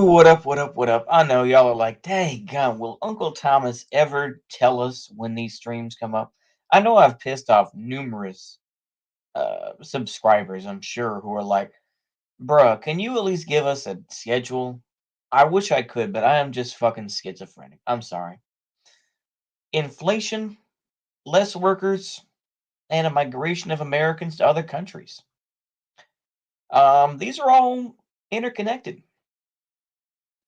What up, what up, what up? I know y'all are like, dang gun, will Uncle Thomas ever tell us when these streams come up? I know I've pissed off numerous subscribers, I'm sure, who are like, bruh, can you at least give us a schedule? I wish I could, but I am just fucking schizophrenic. I'm sorry. Inflation, less workers, and a migration of Americans to other countries. These are all interconnected.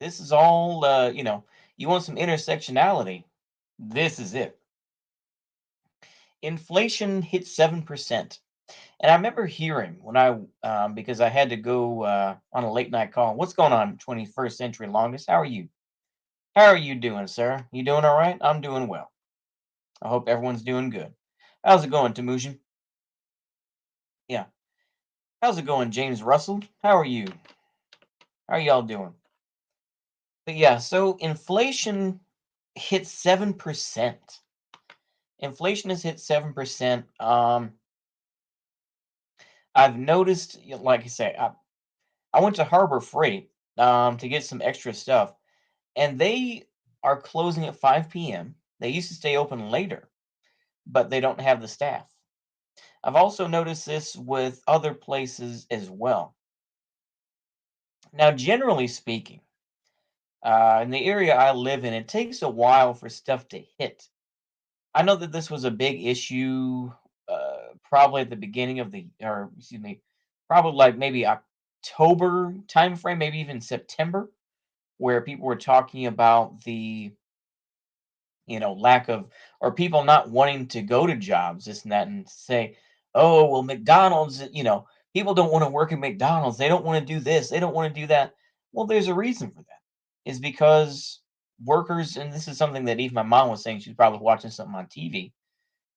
This is all, you want some intersectionality. This is it. Inflation hit 7%. And I remember hearing when because I had to go on a late night call. What's going on, 21st Century Longest? How are you? How are you doing, sir? You doing all right? I'm doing well. I hope everyone's doing good. How's it going, Temujin? Yeah. How's it going, James Russell? How are you? How are y'all doing? But yeah, so inflation hit 7%. Inflation has hit 7%. I've noticed, like I say, I went to Harbor Freight to get some extra stuff, and they are closing at 5 p.m. They used to stay open later, but they don't have the staff. I've also noticed this with other places as well. Now, generally speaking, in the area I live in, it takes a while for stuff to hit. I know that this was a big issue probably at the beginning of or excuse me, probably like maybe October timeframe, maybe even September, where people were talking about the lack of or people not wanting to go to jobs, this and that, and say, oh well, McDonald's, people don't want to work at McDonald's. They don't want to do this. They don't want to do that. Well, there's a reason for that. Is because workers, and this is something that even my mom was saying. She's probably watching something on TV,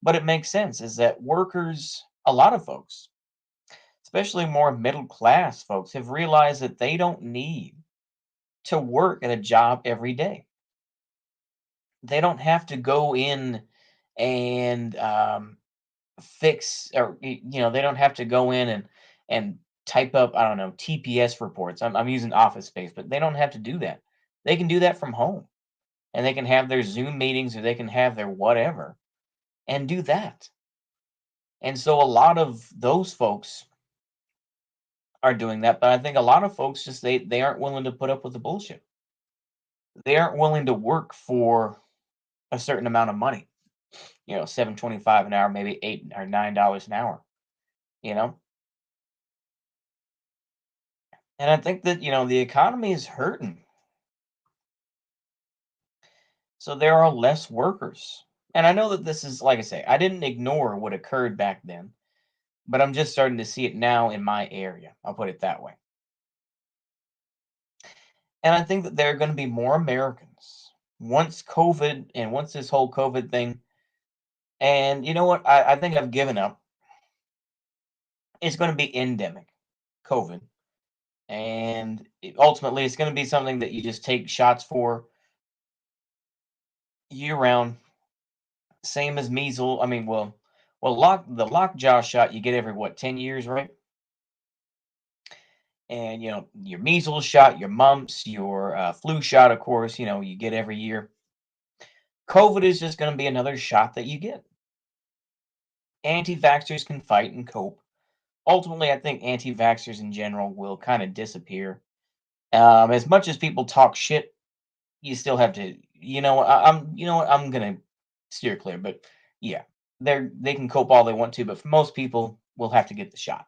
but it makes sense. Is that workers, a lot of folks, especially more middle class folks, have realized that they don't need to work at a job every day. They don't have to go in and fix, or they don't have to go in and type up, I don't know, TPS reports. I'm using Office Space, but they don't have to do that. They can do that from home, and they can have their Zoom meetings, or they can have their whatever and do that. And so a lot of those folks are doing that, but I think a lot of folks just they aren't willing to put up with the bullshit. They aren't willing to work for a certain amount of money. 7.25 an hour, maybe $8 or $9 an hour. You know, and I think that the economy is hurting, so there are less workers. And I know that this is, like I say, I didn't ignore what occurred back then, but I'm just starting to see it now in my area. I'll put it that way. And I think that there are going to be more Americans once COVID and once this whole COVID thing. And you know what? I think I've given up. It's going to be endemic, COVID. And ultimately, it's going to be something that you just take shots for year round. Same as measles. I mean, well, the lockjaw shot you get every what, 10 years, right? And your measles shot, your mumps, your flu shot, of course, you get every year. COVID is just going to be another shot that you get. Anti-vaxxers can fight and cope. Ultimately, I think anti-vaxxers in general will kind of disappear. As much as people talk shit, you still have to. I'm gonna steer clear, but yeah, they can cope all they want to, but for most people, we'll have to get the shot.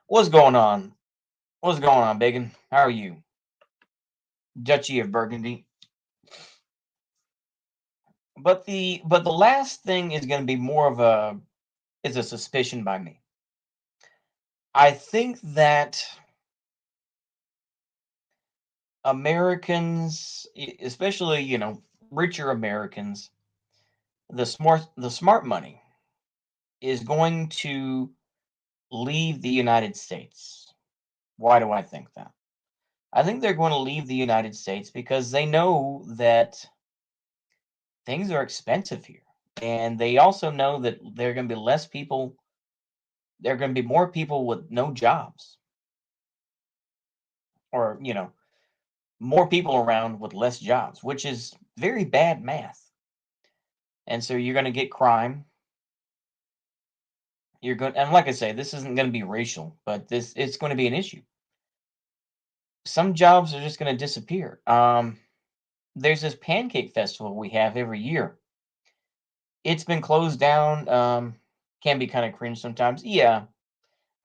What's going on? What's going on, Bacon? How are you, Duchy of Burgundy? But the last thing is going to be more of a suspicion by me. I think that Americans, especially richer Americans, the smart money is going to leave the United States. Why do I think that? I think they're going to leave the United States because they know that things are expensive here. And they also know that there are going to be less people, there are going to be more people with no jobs, or, more people around with less jobs, which is very bad math. And so you're going to get crime. You're going, and like I say, this isn't going to be racial, but this it's going to be an issue. Some jobs are just going to disappear. There's this pancake festival we have every year. It's been closed down. Can be kind of cringe sometimes. Yeah,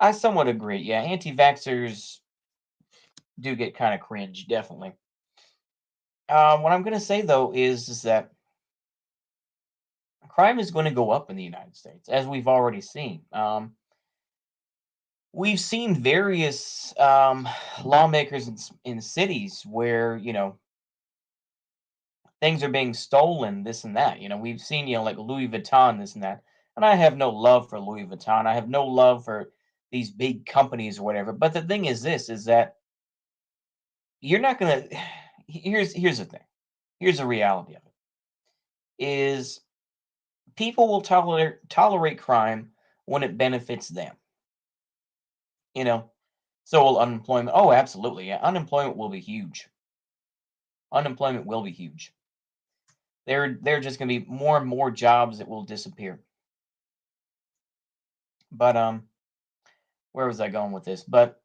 I somewhat agree. Yeah, anti-vaxxers do get kind of cringe, definitely. What I'm going to say though is that crime is going to go up in the United States, as we've already seen. We've seen various lawmakers in cities where things are being stolen, this and that. We've seen like Louis Vuitton, this and that. And I have no love for Louis Vuitton. I have no love for these big companies or whatever. But the thing is this: is that you're not gonna. Here's the thing. Here's the reality of it: is people will tolerate crime when it benefits them. You know, so will unemployment. Oh, absolutely. Yeah, unemployment will be huge. Unemployment will be huge. There are just going to be more and more jobs that will disappear. But where was I going with this? But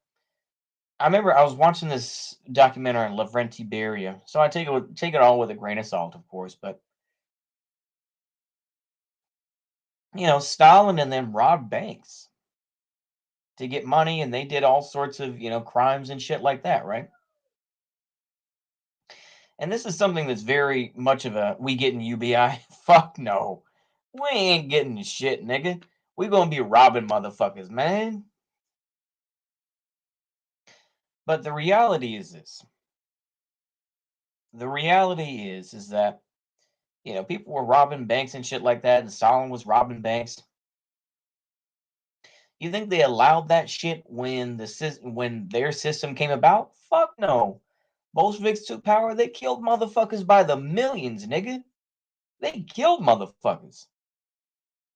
I remember I was watching this documentary on Lavrenti Beria, so I take it all with a grain of salt, of course. But Stalin and them robbed banks to get money, and they did all sorts of crimes and shit like that, right? And this is something that's very much of a we getting UBI. Fuck no. We ain't getting the shit, nigga. We gonna be robbing motherfuckers, man. But the reality is this. The reality is that, people were robbing banks and shit like that, and Stalin was robbing banks. You think they allowed that shit when when their system came about? Fuck no. Bolsheviks took power, they killed motherfuckers by the millions, nigga. They killed motherfuckers.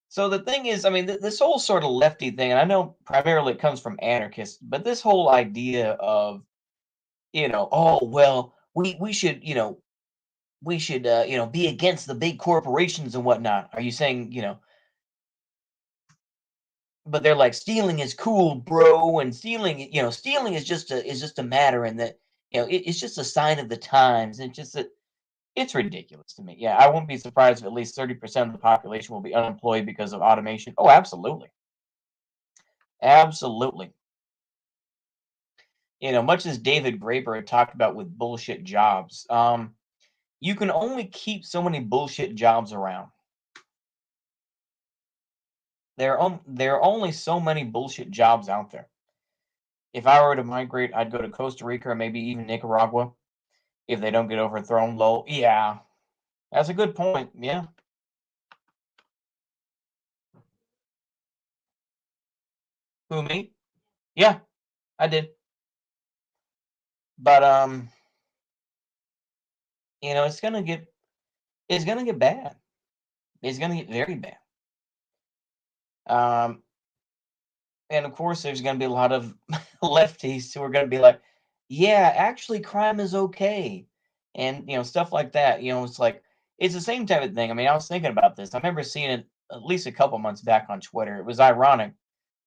So the thing is, I mean, this whole sort of lefty thing, and I know primarily it comes from anarchists, but this whole idea of, oh well, we should, be against the big corporations and whatnot. Are you saying, but they're like stealing is cool, bro, and stealing is just a matter, and that it's just a sign of the times, and just that it's ridiculous to me. Yeah, I won't be surprised if at least 30% of the population will be unemployed because of automation. Oh, absolutely. Absolutely. Much as David Graeber had talked about with bullshit jobs, you can only keep so many bullshit jobs around. There are only so many bullshit jobs out there. If I were to migrate, I'd go to Costa Rica or maybe even Nicaragua if they don't get overthrown. Low, yeah, that's a good point. Yeah, who me? Yeah, I did. But it's gonna get bad. It's gonna get very bad. Um, and of course, there's gonna be a lot of lefties who are gonna be like, "Yeah, actually, crime is okay," and stuff like that. It's like it's the same type of thing. I mean, I was thinking about this. I remember seeing it at least a couple months back on Twitter. It was ironic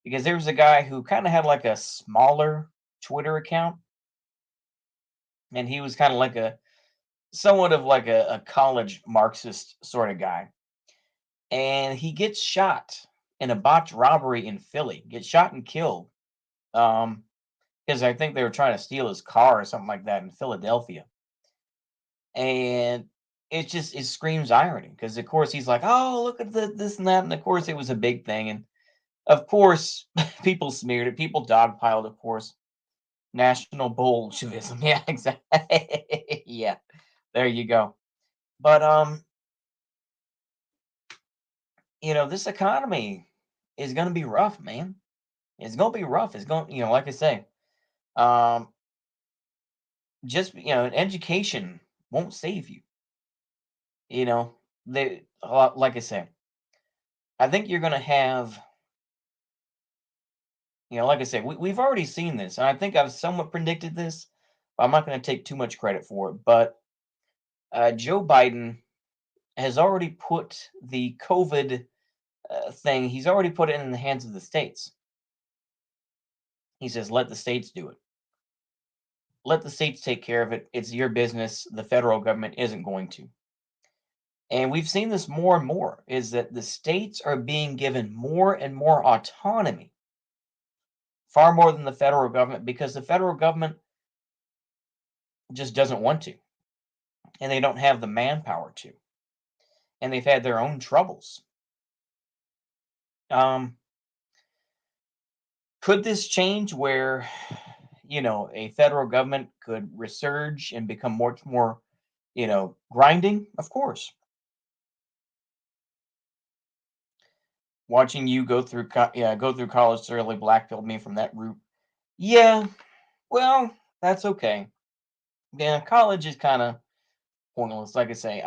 because there was a guy who kind of had like a smaller Twitter account, and he was kind of like a somewhat of like a college Marxist sort of guy, and he gets shot in a botched robbery in Philly. Gets shot and killed. Um, because I think they were trying to steal his car or something like that in Philadelphia. And it screams irony because of course he's like, oh, look at this and that, and of course it was a big thing, and of course people smeared it, people dogpiled, of course, national Bolshevism. Yeah, exactly. Yeah, there you go. But this economy is gonna be rough, man. It's gonna be rough. It's going, like I say, um, just education won't save you. You know, like I say, I think you're gonna have, like I say, we've already seen this, and I think I've somewhat predicted this, I'm not going to take too much credit for it, but Joe Biden has already put the COVID thing, he's already put it in the hands of the states. He says, let the states do it. Let the states take care of it. It's your business. The federal government isn't going to. And we've seen this more and more is that the states are being given more and more autonomy, far more than the federal government, because the federal government just doesn't want to, and they don't have the manpower to, and they've had their own troubles. Um, could this change where, a federal government could resurge and become much more, grinding? Of course. Watching you go through college thoroughly blackpilled me from that route. Yeah, well, that's okay. Yeah, college is kind of pointless. Like I say,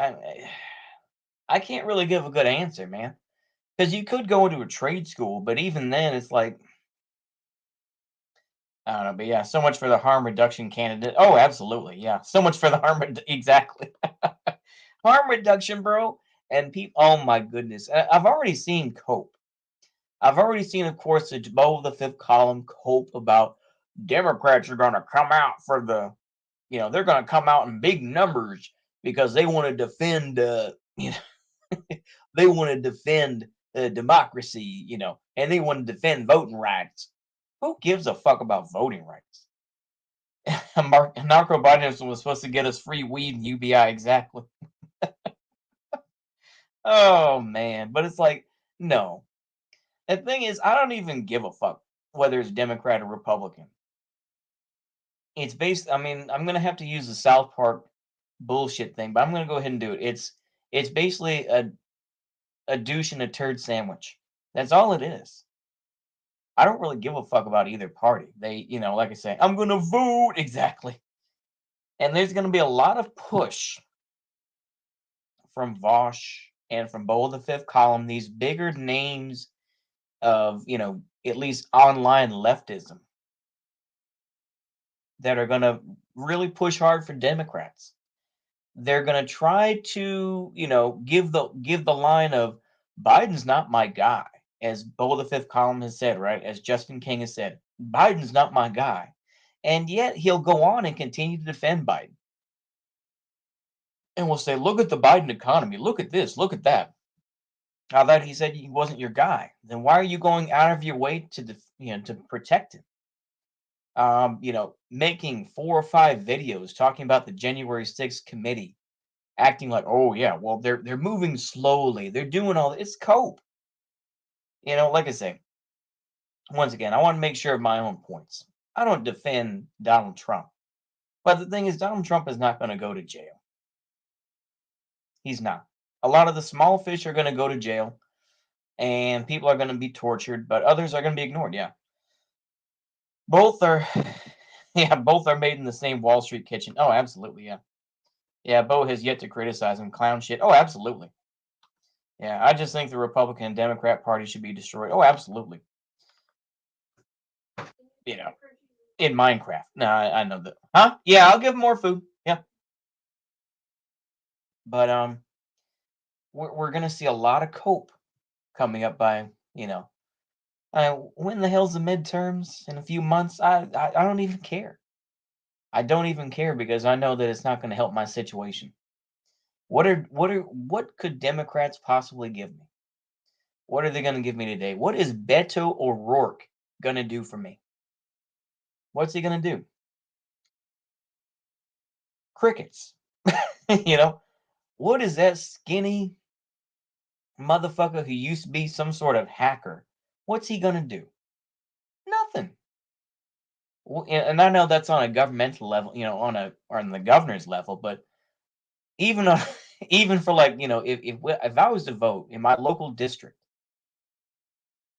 I can't really give a good answer, man. Because you could go into a trade school, but even then, it's like I don't know. But yeah, so much for the harm reduction candidate. Oh, absolutely, yeah. So much for the exactly harm reduction, bro. And people, oh my goodness, I've already seen Cope. I've already seen, of course, the Bo the Fifth Column Cope about Democrats are going to come out for they're going to come out in big numbers because they want to defend, they want to defend democracy, and they want to defend voting rights. Who gives a fuck about voting rights? Narco Biden was supposed to get us free weed and UBI, exactly. Oh man, but it's like no. The thing is, I don't even give a fuck whether it's Democrat or Republican. It's based. I mean, I'm gonna have to use the South Park bullshit thing, but I'm gonna go ahead and do it. It's basically a douche and a turd sandwich. That's all it is. I don't really give a fuck about either party. They, like I say, I'm gonna vote exactly. And there's gonna be a lot of push from Vosh and from Bo the Fifth Column, these bigger names of, at least online leftism that are gonna really push hard for Democrats. They're gonna try to, give the line of Biden's not my guy, as Bo the Fifth Column has said, right? As Justin King has said, Biden's not my guy. And yet he'll go on and continue to defend Biden. And we'll say, look at the Biden economy, look at this, look at that. Now that he said he wasn't your guy, then why are you going out of your way to protect him? Making 4 or 5 videos talking about the January 6th committee, acting like, oh yeah, well they're moving slowly, they're doing all it's cope. Like I say, once again, I want to make sure of my own points. I don't defend Donald Trump, but the thing is, Donald Trump is not going to go to jail. He's not. A lot of the small fish are going to go to jail, and people are going to be tortured, but others are going to be ignored. Yeah, both are. Yeah, both are made in the same Wall Street kitchen. Oh, absolutely. Yeah. Yeah, Bo has yet to criticize him. Clown shit. Oh, absolutely. Yeah, I just think the Republican and Democrat party should be destroyed. Oh, absolutely. You know, in Minecraft. No, I know that. Huh? Yeah, I'll give him more food. Yeah, but we're gonna see a lot of cope coming up by when the hell's the midterms in a few months? I don't even care. I don't even care because I know that it's not going to help my situation. What could Democrats possibly give me? What are they going to give me today? What is Beto O'Rourke going to do for me? What's he going to do? Crickets. you know, what is that skinny motherfucker who used to be some sort of hacker? What's he going to do? Nothing. And I know that's on a governmental level, on the governor's level, but even on, even for like, if I was to vote in my local district,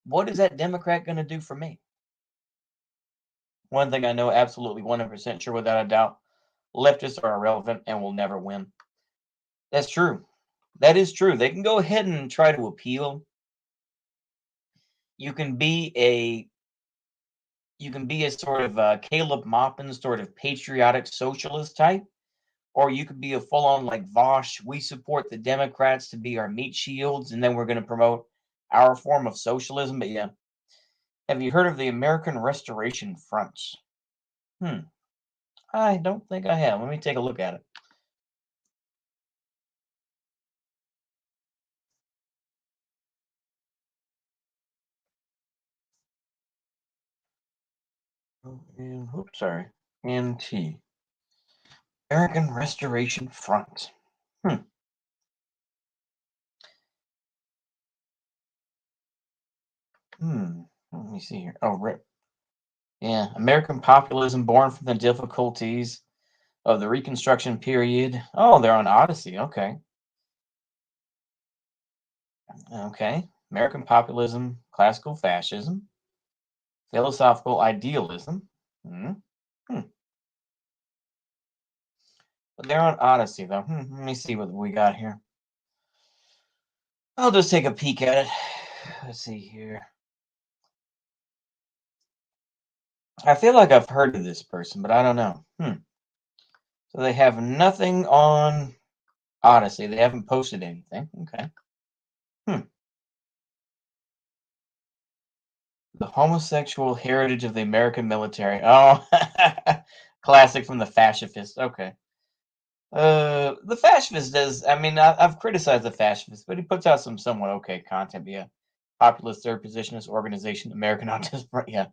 what is that Democrat going to do for me? One thing I know absolutely 100% sure without a doubt, leftists are irrelevant and will never win. That's true. That is true. They can go ahead and try to appeal. You can be You can be a sort of Caleb Maupin sort of patriotic socialist type, or you could be a full-on like Vosh. We support the Democrats to be our meat shields, and then we're going to promote our form of socialism. But yeah, have you heard of the American Restoration Front? Hmm. I don't think I have. Let me take a look at it. Oops, sorry. NT. American Restoration Front. Hmm. Hmm. Let me see here. Oh, rip. Yeah. American populism born from the difficulties of the Reconstruction period. Oh, they're on Odyssey. Okay. Okay. American populism, classical fascism, philosophical idealism. Hmm. Hmm. But they're on Odyssey, though. Let me see what we got here. I'll just take a peek at it. Let's see here. I feel like I've heard of this person, but I don't know. So they have nothing on Odyssey. They haven't posted anything. Okay. Hmm. The homosexual heritage of the American military. Oh, classic from the fascist. Okay. The fascist does. I mean, I've criticized the fascist, but he puts out some somewhat okay content. But yeah, populist third positionist organization, American Autism. Right, yeah.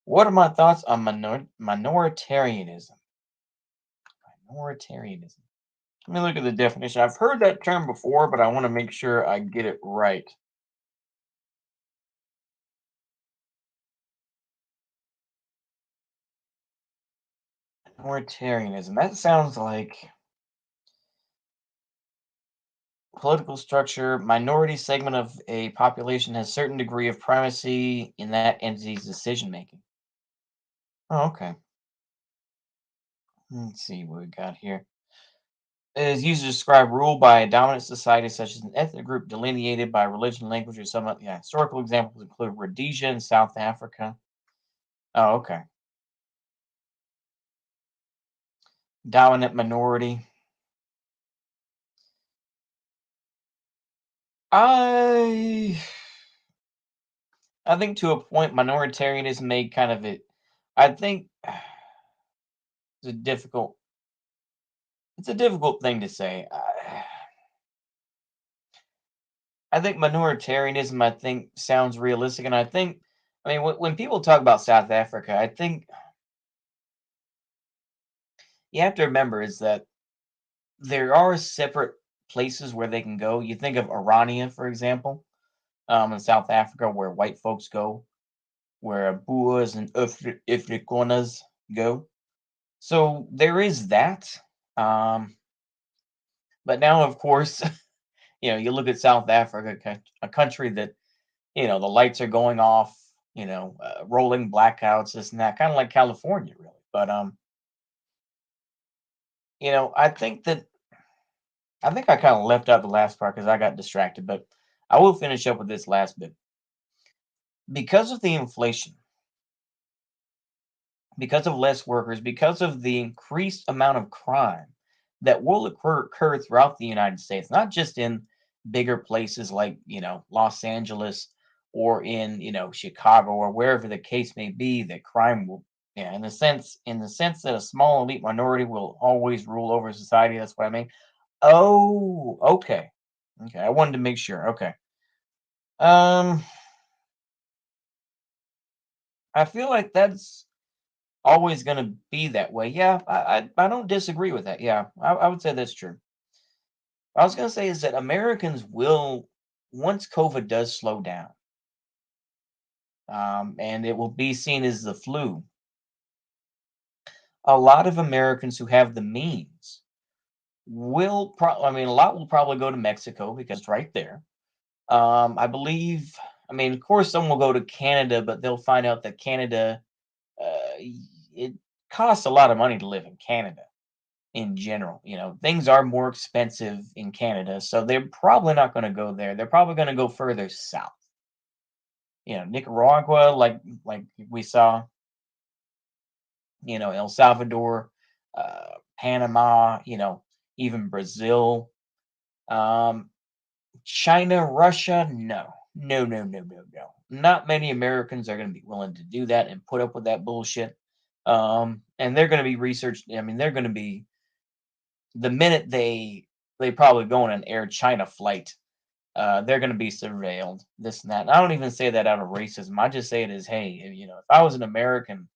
What are my thoughts on minoritarianism? Minoritarianism. Let me look at the definition. I've heard that term before, but I want to make sure I get it right. Minoritarianism. That sounds like political structure. Minority segment of a population has certain degree of primacy in that entity's decision making. Oh, okay. Let's see what we got here. It is used to describe rule by a dominant society, such as an ethnic group delineated by religion, language, or some other. Yeah, historical examples include Rhodesia in South Africa. Oh, okay. Dominant minority. I I think to a point, minoritarianism made kind of it. I think it's a difficult. It's a difficult thing to say. I think minoritarianism. I think sounds realistic, and I think. I mean, when people talk about South Africa, I think you have to remember is that there are separate places where they can go. You think of Orania, for example, in South Africa, where white folks go, where Boers and Afrikaners go. So there is that. Um, but now, of course, you look at South Africa, a country that, the lights are going off, rolling blackouts, this and that, kind of like California, really. But I think I kind of left out the last part because I got distracted, but I will finish up with this last bit. Because of the inflation, because of less workers, because of the increased amount of crime that will occur throughout the United States, not just in bigger places like, Los Angeles or in, Chicago or wherever the case may be, that crime will, yeah, in the sense that a small elite minority will always rule over society. That's what I mean. Oh, okay. Okay. I wanted to make sure. Okay. Um, I feel like that's always going to be that way. Yeah, I don't disagree with that. Yeah, I would say that's true. I was going to say is that Americans will, once COVID does slow down, and it will be seen as the flu, a lot of Americans who have the means I mean, a lot will probably go to Mexico because it's right there. I believe, I mean, of course, some will go to Canada, but they'll find out that Canada, it costs a lot of money to live in Canada in general. Things are more expensive in Canada, so they're probably not going to go there. They're probably going to go further south. Nicaragua, like we saw, El Salvador, Panama, even Brazil, um, China, Russia. No, no, no, no, no, no. Not many Americans are going to be willing to do that and put up with that bullshit. And they're going to be researched. I mean, they're going to be the minute they probably go on an Air China flight. They're going to be surveilled, this and that. And I don't even say that out of racism. I just say it as, hey, if I was an American,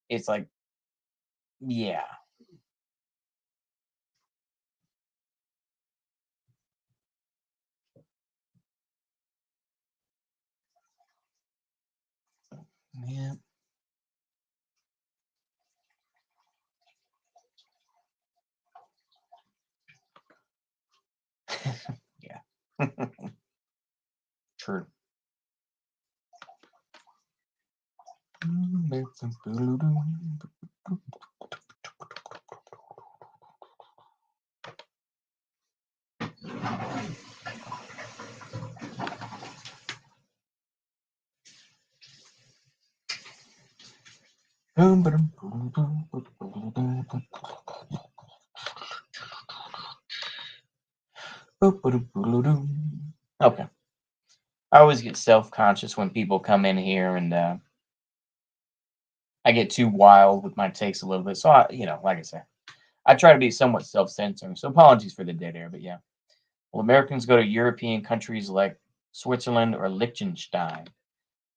it's like, yeah, yeah, yeah, true. Okay. I always get self conscious when people come in here and I get too wild with my takes a little bit. So like I said, I try to be somewhat self censoring. So apologies for the dead air, but yeah. Will Americans go to European countries like Switzerland or Liechtenstein?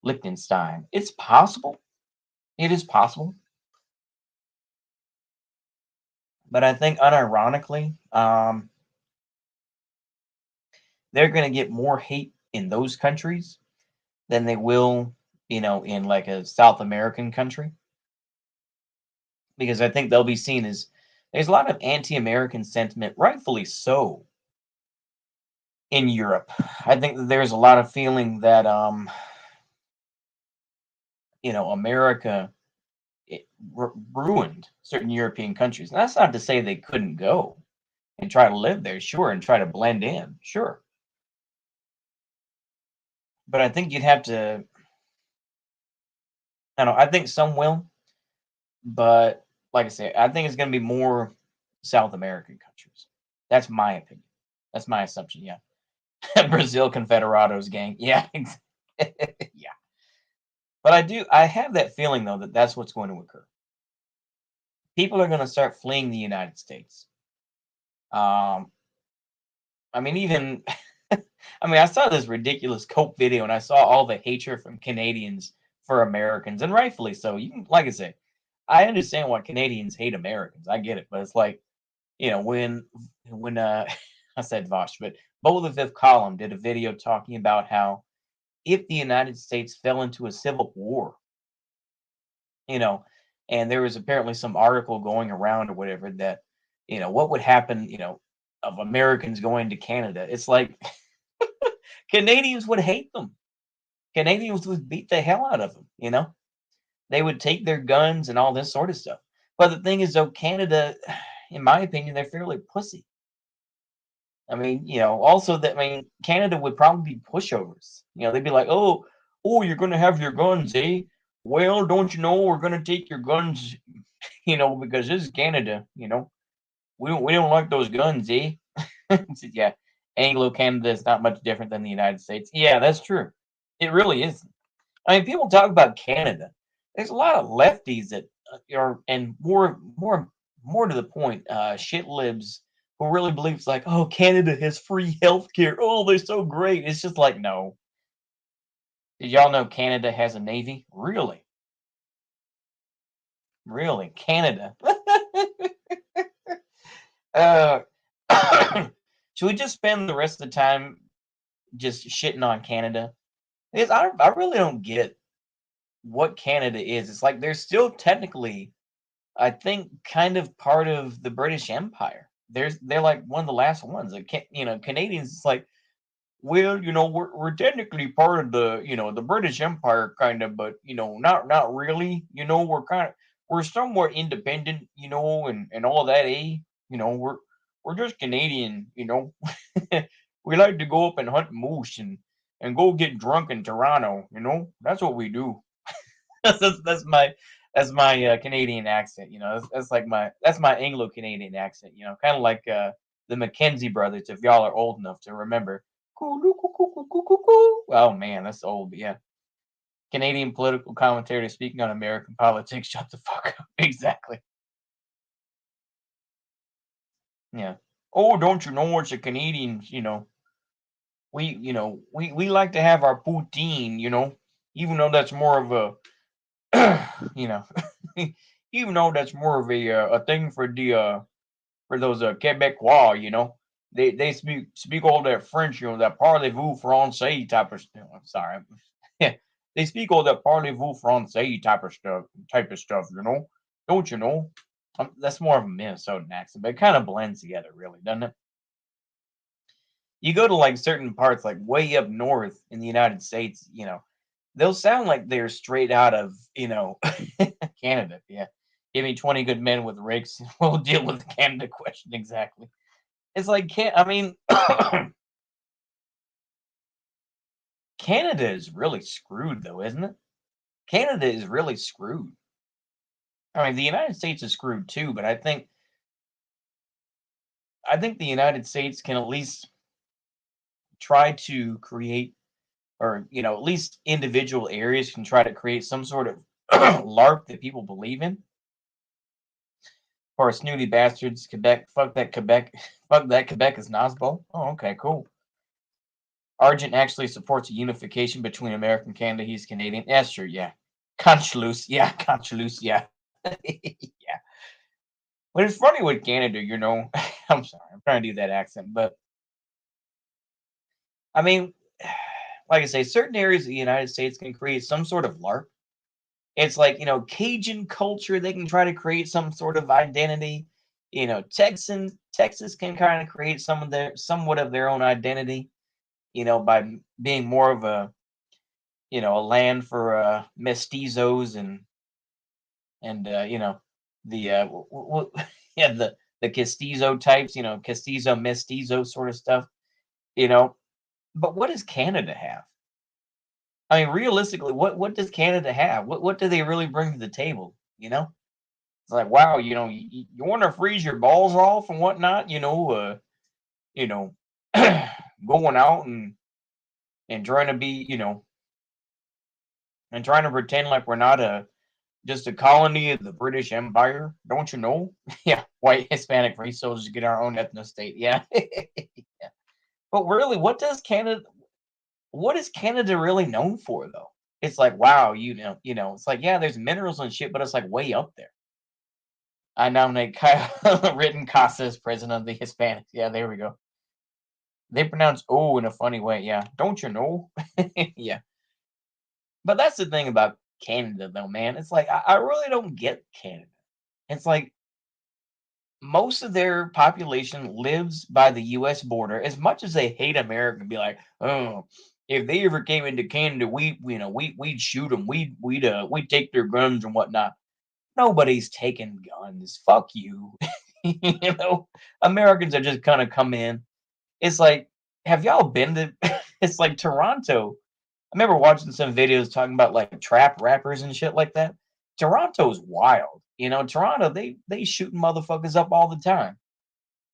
Liechtenstein. It's possible. It is possible. But I think unironically, they're going to get more hate in those countries than they will, in like a South American country, because I think they'll be seen as there's a lot of anti-American sentiment, rightfully so, in Europe. I think that there's a lot of feeling that America ruined certain European countries. And that's not to say they couldn't go and try to live there, sure, and try to blend in, sure. But I think you'd have to, I don't know, I think some will, but like I say, I think it's going to be more South American countries. That's my opinion. That's my assumption. Yeah. Brazil Confederados gang. Yeah. Yeah. But I have that feeling though that that's what's going to occur. People are going to start fleeing the United States. Um, I mean, even, I mean, I saw this ridiculous Coke video and I saw all the hatred from Canadians for Americans, and rightfully so. You can, like I say, I understand why Canadians hate Americans. I get it, but it's like, when I said Vosh, but Bo the Fifth Column did a video talking about how if the United States fell into a civil war, you know, and there was apparently some article going around or whatever that, what would happen, of Americans going to Canada. It's like Canadians would hate them. Canadians would beat the hell out of them. They would take their guns and all this sort of stuff. But the thing is, though, Canada, in my opinion, they're fairly pussy. I mean, also that, I mean, Canada would probably be pushovers. They'd be like, oh, you're gonna have your guns, eh? Well, don't you know we're gonna take your guns, because this is Canada. We don't like those guns, eh? Yeah, Anglo Canada is not much different than the United States. Yeah, that's true. It really is. I mean, people talk about Canada. There's a lot of lefties that are, and more to the point, shit libs who really believe it's like, oh, Canada has free healthcare. Oh, they're so great. It's just like, no. Did y'all know Canada has a navy? Really, really, Canada. uh, should we just spend the rest of the time just shitting on Canada? Because I really don't get what Canada is. It's like they're still technically, I think, kind of part of the British Empire. They're like one of the last ones. Like, Canadians. It's like, well, we're technically part of the British Empire, kind of, but not really. We're somewhat independent, and all that. We're just Canadian. We like to go up and hunt moose, and and go get drunk in Toronto. You know, that's what we do. That's my Canadian accent. You know, that's like that's my Anglo Canadian accent. You know, kind of like the Mackenzie brothers. If y'all are old enough to remember. Oh man, that's old. But yeah, Canadian political commentator speaking on American politics. Shut the fuck up. Exactly. Yeah. Oh, don't you know it's the Canadians? We like to have our poutine. Even though that's more of you know, even though that's more of a thing for those Quebecois. They speak all that French. That parlez-vous français type of stuff. I'm sorry. Yeah, they speak all that parlez-vous français type of stuff. Don't you know? That's more of a Minnesotan accent, but it kind of blends together, really, doesn't it? You go to like certain parts, like way up north in the United States, they'll sound like they're straight out of, Canada. Yeah. Give me 20 good men with rakes. We'll deal with the Canada question exactly. It's like, I mean, Canada is really screwed, though, isn't it? Canada is really screwed. I mean, the United States is screwed too, but I think the United States can at least try to create, or at least individual areas can try to create some sort of LARP that people believe in. Or snooty bastards, Quebec, fuck that Quebec, fuck that Quebec is Nazbo. Oh, okay, cool. Argent actually supports a unification between America and Canada. He's Canadian. Yeah, sure, yeah. Conchaloose, yeah, Conchaloose, yeah. Yeah. But it's funny with Canada, I'm sorry, I'm trying to do that accent, but I mean, like I say, certain areas of the United States can create some sort of LARP. It's like, Cajun culture, they can try to create some sort of identity. Texas can kind of create somewhat of their own identity, by being more of a land for mestizos and the yeah, the Castizo types, Castizo mestizo sort of stuff, you know. But what does Canada have? I mean, realistically, what does Canada have? What do they really bring to the table? It's like, wow, you want to freeze your balls off and whatnot, you know, going out and trying to be, and trying to pretend like we're not just a colony of the British Empire, don't you know? Yeah, white Hispanic race soldiers get our own ethno state. Yeah. Yeah. But really, what is Canada really known for though? It's like, wow, it's like, yeah, there's minerals and shit, but it's like way up there. I nominate Kyle Rittenhouse as president of the Hispanics. Yeah, there we go. They pronounce "oh" in a funny way. Yeah, don't you know? Yeah, but that's the thing about Canada, though, man. It's like I really don't get Canada. It's like most of their population lives by the U.S. border. As much as they hate America and be like, oh, if they ever came into Canada, we'd shoot them. We'd take their guns and whatnot. Nobody's taking guns. Fuck you. you know, Americans are just kind of come in. It's like, have y'all been to? It's like Toronto. I remember watching some videos talking about like trap rappers and shit like that. Toronto's wild. Toronto, they shooting motherfuckers up all the time.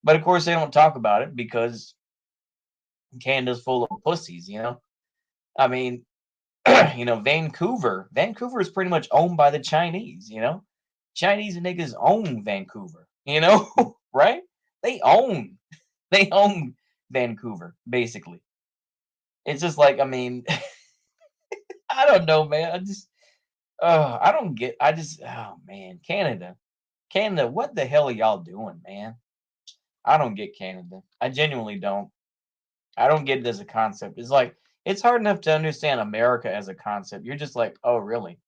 But of course they don't talk about it because Canada's full of pussies. I mean, Vancouver. Vancouver is pretty much owned by the Chinese. Chinese niggas own Vancouver, right? They own they own Vancouver, basically. It's just like, I mean, I don't know, man. I don't get oh man, Canada. Canada, what the hell are y'all doing, man? I don't get Canada. I genuinely don't. I don't get it as a concept. It's like it's hard enough to understand America as a concept. You're just like, oh really?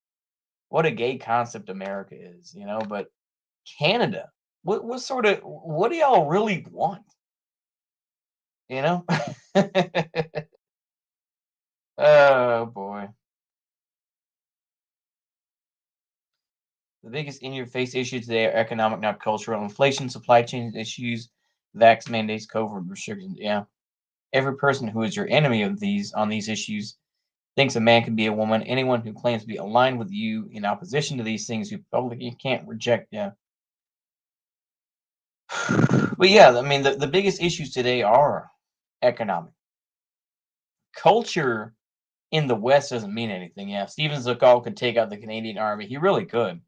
What a gay concept America is. But Canada, what do y'all really want? You know? Oh boy. The biggest in your face issues today are economic, not cultural. Inflation, supply chain issues, vax mandates, COVID restrictions. Yeah. Every person who is your enemy on these issues thinks a man can be a woman. Anyone who claims to be aligned with you in opposition to these things, you can't reject. Yeah, but yeah, I mean, the biggest issues today are economic. Culture in the West doesn't mean anything. Yeah, Steven Seagal could take out the Canadian Army. He really could.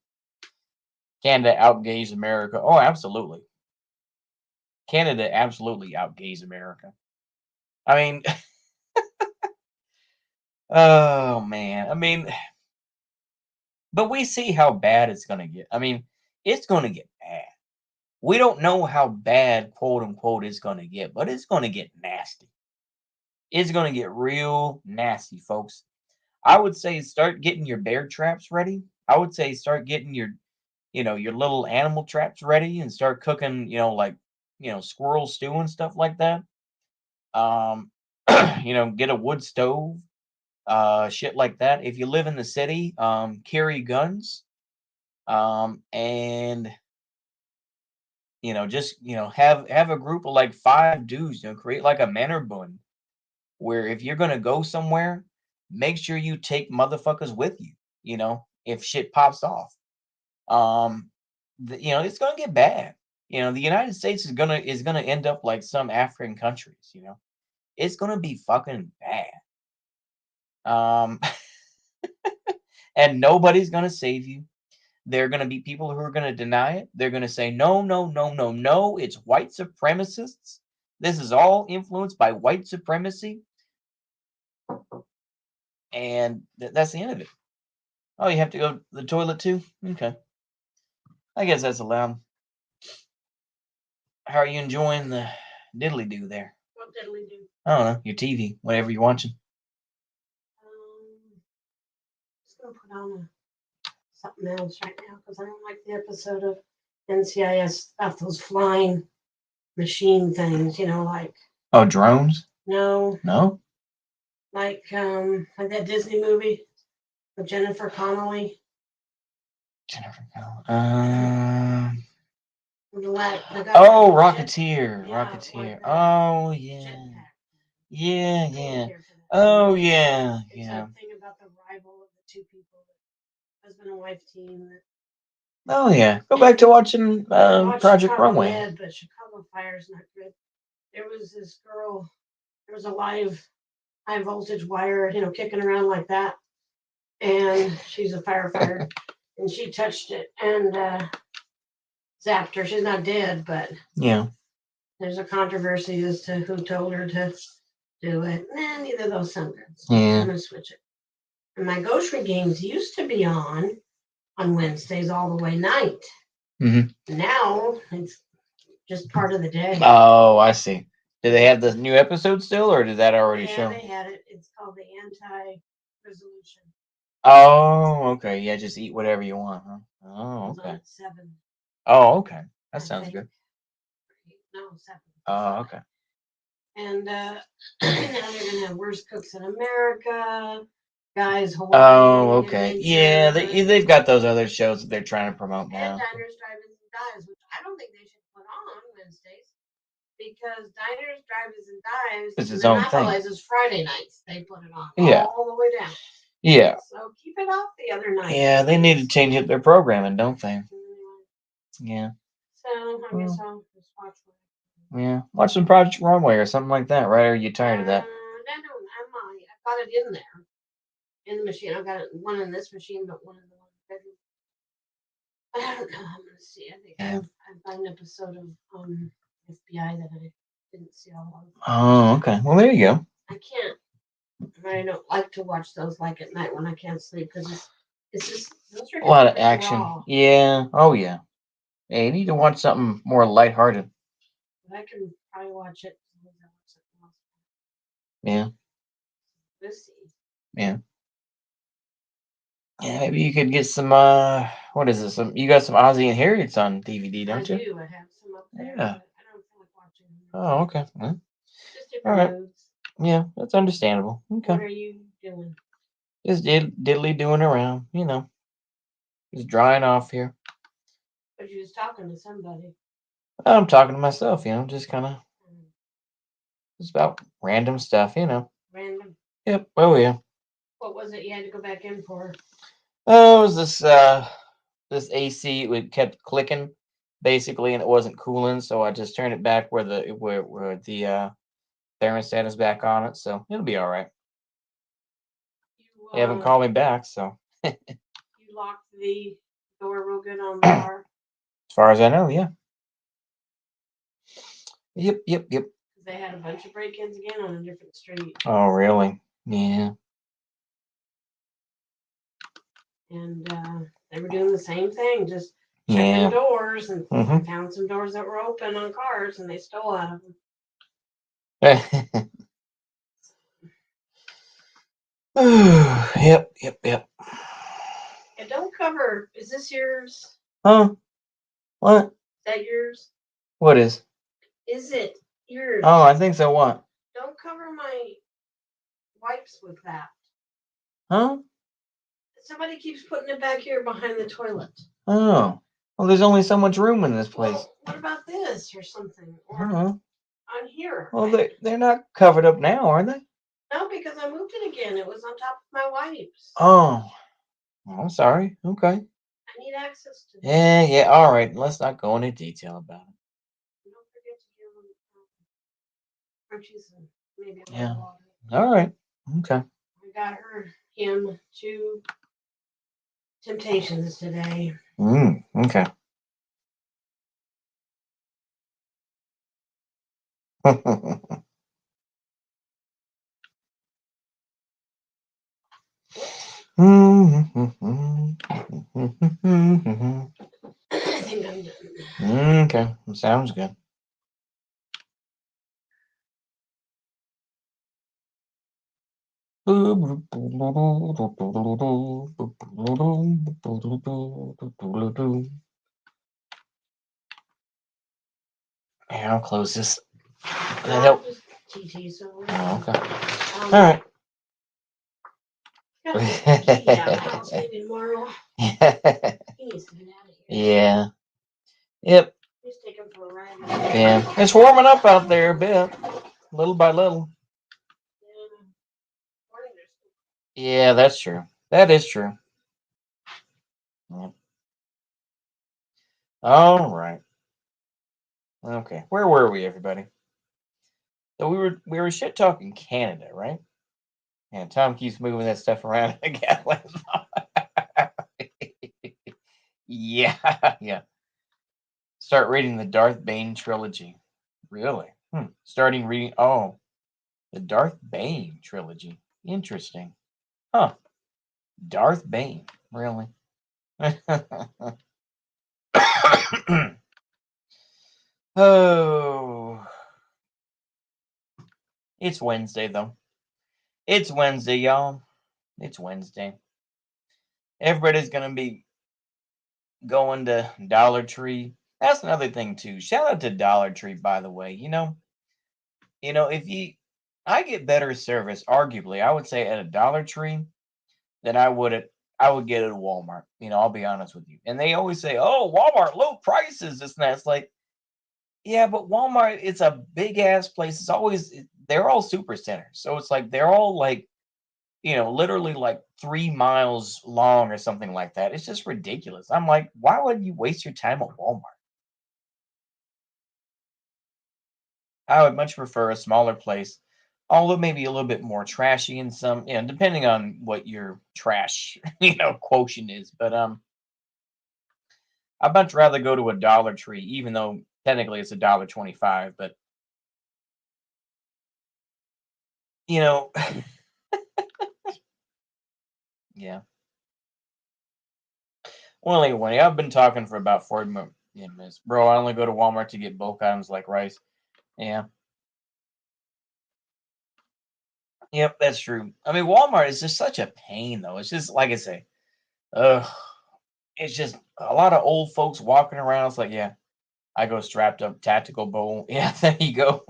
Canada outgays America. Oh, absolutely. Canada absolutely outgays America. I mean, oh man. I mean, but we see how bad it's going to get. I mean, it's going to get bad. We don't know how bad, quote unquote, it's going to get, but it's going to get nasty. It's going to get real nasty, folks. I would say start getting your bear traps ready. I would say start getting your little animal traps ready and start cooking, like, squirrel stew and stuff like that. Um, get a wood stove, shit like that. If you live in the city, carry guns, and just have a group of like 5 dudes, create like a Mannerbund where if you're gonna go somewhere, make sure you take motherfuckers with you. If shit pops off, um, it's gonna get bad. The United States is gonna end up like some African countries. It's gonna be fucking bad. Um, and nobody's gonna save you. There are going to be people who are going to deny it. They're going to say, no, no, no, no, no. It's white supremacists. This is all influenced by white supremacy. And that's the end of it. Oh, you have to go to the toilet too? Okay. I guess that's allowed. How are you enjoying the diddly do there? What diddly do? I don't know. Your TV, whatever you're watching. Just going to put on something else right now because I don't like the episode of NCIS stuff, those flying machine things, like. Oh, drones? No. No? Like that Disney movie with Jennifer Connelly. Jennifer Connelly. Oh, Rocketeer. yeah, Rocketeer. like Oh, yeah. jetpack. Yeah, I didn't yeah. care for that. Oh, yeah, It's yeah. that thing about the rival of the two people, the husband and wife team. Oh, yeah. Go back to watching Project Chicago Runway. Med, but Chicago Fire is not good. There was this girl. There was a live high voltage wire, kicking around like that, and she's a firefighter, and she touched it and zapped her. She's not dead, but Yeah. there's a controversy as to who told her to do it. Neither of those sound good. So Yeah. I'm gonna switch it. And my grocery games used to be on Wednesdays all the way night. Mm-hmm. Now it's just part of the day. Oh, I see. Do they have the new episode still, or did that already Yeah, show? they had it. It's called the Anti-Resolution. Oh, okay. Yeah, just eat whatever you want, huh? Oh, It's on okay. at 7. Oh, okay. That I sounds think. good. No, 7. Oh, okay. And now they're gonna have Worst Cooks in America, Guys Hawaii. Oh, okay. Adventure. Yeah, they've got those other shows that they're trying to promote And now. Diners, Drive-Ins, and Dives, which I don't think they should put on Wednesdays because Diners, Drive-Ins, and Dives It's its own thing. monopolizes Friday nights. They put it on Yeah. all the way down. Yeah. So keep it off the other night. Yeah, they need to change up their programming, don't they? Yeah. So I guess I'll just watch one. Yeah. Watch some Project Runway or something like that, right? Or are you tired of that? I've got it in there. In the machine. I've got one in this machine, but one in the bedroom. I don't know. I'm gonna see. I think I've got an episode of FBI that I didn't see all of. Oh, okay. Well, there you go. I can't. I don't like to watch those like at night when I can't sleep because it's just those are A lot of pretty action. raw. Yeah. Oh, yeah. Hey, you need to watch something more lighthearted. But I can probably watch it. Yeah. Let's see. Yeah. Yeah, maybe you could get some what is this? You got some Ozzy and Harriet's on DVD, don't you? I do. I have some up there. Yeah. I don't feel like watching them. Oh, okay. Well, just different moods. Yeah, that's understandable. Okay. What are you doing? Just diddly doing around, Just drying off here. But you was talking to somebody. I'm talking to myself, just kind of Just about random stuff, you know. Random. Yep. Oh yeah. What was it you had to go back in for? Oh, it was this AC. It kept clicking, basically, and it wasn't cooling. So I just turned it back where the thermostat is back on it. So it'll be all right. You They haven't called me back, so as you locked the door real good on the car far as I know, yeah. Yep. Yep. Yep. because they had a bunch of break-ins again on a different street, Oh, really? Yeah. and they were doing the same thing, just checking Yeah. doors, and Mm-hmm. found some doors that were open on cars, and they stole out of them. Yep. Yep. Yep. And don't cover. Is this yours? Is Huh? What? that yours? What is? Is it yours? Oh, I think so. What? Don't cover my wipes with that. Huh? Somebody keeps putting it back here behind the toilet. Oh. Well, there's only so much room in this place. Well, what about this or something? Or Uh-huh. on here? Well, they're not covered up now, are they? No, because I moved it again. It was on top of my wipes. Oh. I'm sorry. Okay. I need access to this. Yeah. Yeah. All right. Let's not go into detail about it. And don't forget to give them crunchies and maybe a Yeah. little water. All right. Okay. I got him 2 temptations today. Okay. I think I'm done. Okay. Sounds good. Yeah, I'll close this. Does that help? Just TT, so Oh, okay. All right. got to get out of the house maybe tomorrow. He needs to get out of here. Yeah. Yep. Just take him for a ride. Yeah. It's warming up out there a bit, little by little. Yeah, that's true. That is true. Yep. All right. Okay. Where were we, everybody? So we were shit talking Canada, right? And Tom keeps moving that stuff around again. Yeah, yeah. Start reading the Darth Bane trilogy. Really? Starting reading. Oh, the Darth Bane trilogy. Interesting. Huh. Darth Bane. Really? Oh, it's Wednesday though. It's Wednesday, y'all. It's Wednesday. Everybody's gonna be going to Dollar Tree. That's another thing too. Shout out to Dollar Tree, by the way. If I get better service, arguably, I would say at a Dollar Tree than I would get at a Walmart. I'll be honest with you. And they always say, "Oh, Walmart low prices." This and that. It's like, yeah, but Walmart, it's a big ass place. They're all super centers, so it's like they're all like literally like 3 miles long or something like that. It's just ridiculous. I'm like, why would you waste your time at Walmart? I would much prefer a smaller place, although maybe a little bit more trashy in some, depending on what your trash, quotient is. But I'd much rather go to a Dollar Tree, even though technically it's $1.25. But you know, yeah. Well, anyway, I've been talking for about 40 minutes, bro. I only go to Walmart to get bulk items like rice. Yeah. Yep, that's true. I mean, Walmart is just such a pain, though. It's just like I say, ugh. It's just a lot of old folks walking around. It's like, yeah, I go strapped up, tactical bowl. Yeah, there you go.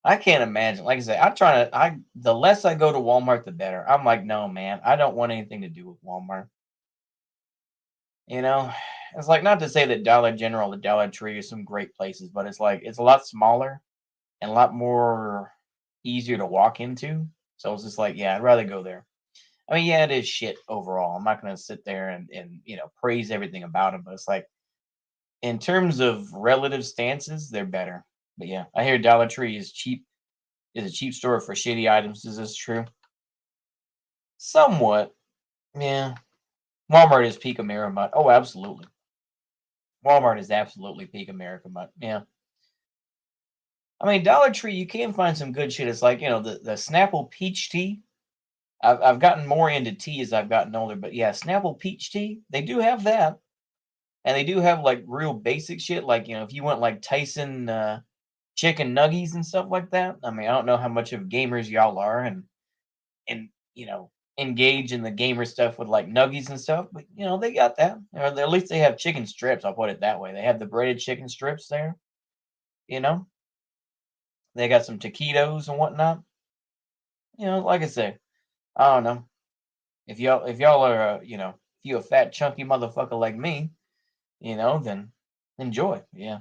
I can't imagine. Like I say, I'm trying to. The less I go to Walmart, the better. I'm like, no, man, I don't want anything to do with Walmart. You know. it's like not to say that Dollar General, the Dollar Tree are some great places, but it's like it's a lot smaller and a lot more easier to walk into. So it's just like, yeah, I'd rather go there. I mean, yeah, it is shit overall. I'm not gonna sit there and praise everything about them, but it's like in terms of relative stances, they're better. But yeah, I hear Dollar Tree is a cheap store for shitty items. Is this true? Somewhat. Yeah. Walmart is peak America. Oh, absolutely. Walmart is absolutely peak America. But yeah. I mean, Dollar Tree, you can find some good shit. It's like, the Snapple peach tea. I've gotten more into tea as I've gotten older, but yeah, Snapple peach tea, they do have that. And they do have like real basic shit. Like, if you want like Tyson chicken nuggies and stuff like that. I mean, I don't know how much of gamers y'all are and engage in the gamer stuff with like nuggies and stuff, but they got that. Or at least they have chicken strips, I'll put it that way. They have the breaded chicken strips there, you know. They got some taquitos and whatnot. Like I say, I don't know. If y'all are if you a fat chunky motherfucker like me, then enjoy. Yeah.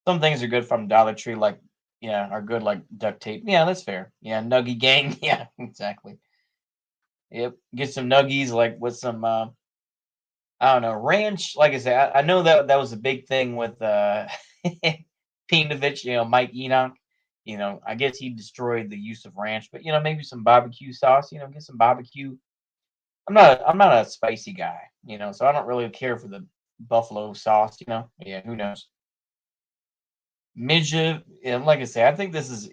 Some things are good from Dollar Tree, like yeah, are good like duct tape. Yeah, that's fair. Yeah, Nuggie Gang. Yeah, exactly. Yep. Get some nuggies like with some I don't know, ranch. Like I said, I know that was a big thing with Pinovich, Mike Enoch. I guess he destroyed the use of ranch, but maybe some barbecue sauce, get some barbecue. I'm not a spicy guy, so I don't really care for the buffalo sauce. Yeah, who knows? Midget, yeah, like I say, I think this is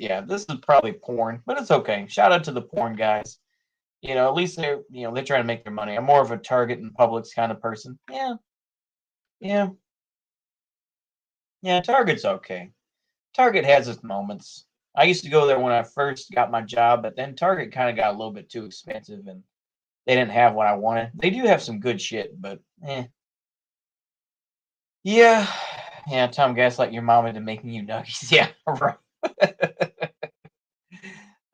probably porn, but it's okay. Shout out to the porn guys. At least they're trying to make their money. I'm more of a Target and Publix kind of person. Yeah, yeah, yeah. Target's okay. Target has its moments. I used to go there when I first got my job, but then Target kind of got a little bit too expensive, and they didn't have what I wanted. They do have some good shit, but yeah, yeah. Tom Gaslight your mom into making you nuggets. Yeah, right.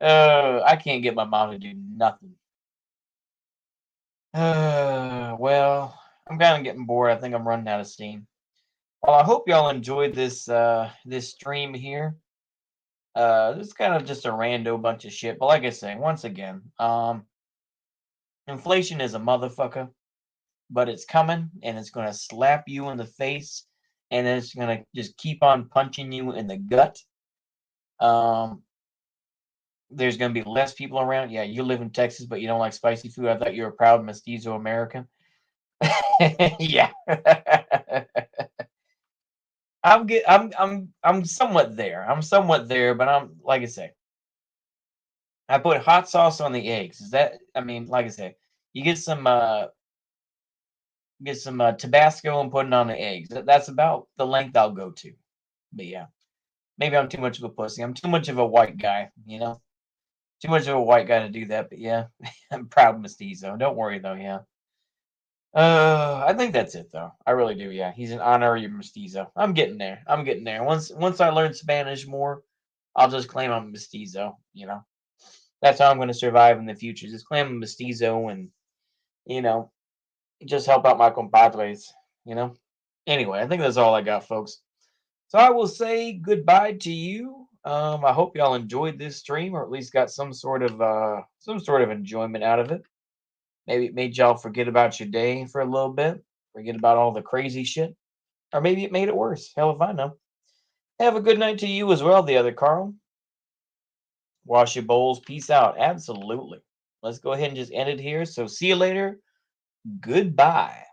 I can't get my mom to do nothing. Well, I'm kind of getting bored. I think I'm running out of steam. Well, I hope y'all enjoyed this stream here. This is kind of just a rando bunch of shit. But like I say, once again, inflation is a motherfucker, but it's coming and it's gonna slap you in the face and it's gonna just keep on punching you in the gut. Um, there's gonna be less people around. Yeah, you live in Texas, but you don't like spicy food. I thought you were a proud mestizo American. Yeah. I'm somewhat there. I'm somewhat there, but I'm like I say, I put hot sauce on the eggs. Is that I mean, like I say, you get some Tabasco and put it on the eggs. That's about the length I'll go to. But yeah, maybe I'm too much of a pussy. I'm too much of a white guy. Too much of a white guy to do that. But yeah, I'm proud mestizo. Don't worry though. Yeah. I think that's it though. I really do. Yeah, he's an honorary mestizo. I'm getting there. I'm getting there. Once I learn Spanish more, I'll just claim I'm a mestizo. That's how I'm going to survive in the future. Just claim I'm a mestizo and you know just help out my compadres. You know. Anyway, I think that's all I got, folks. So I will say goodbye to you. I hope y'all enjoyed this stream, or at least got some sort of enjoyment out of it. Maybe it made y'all forget about your day for a little bit, forget about all the crazy shit, or maybe it made it worse. Hell if I know. Have a good night to you as well, the other Carl. Wash your bowls. Peace out. Absolutely. Let's go ahead and just end it here. So see you later. Goodbye.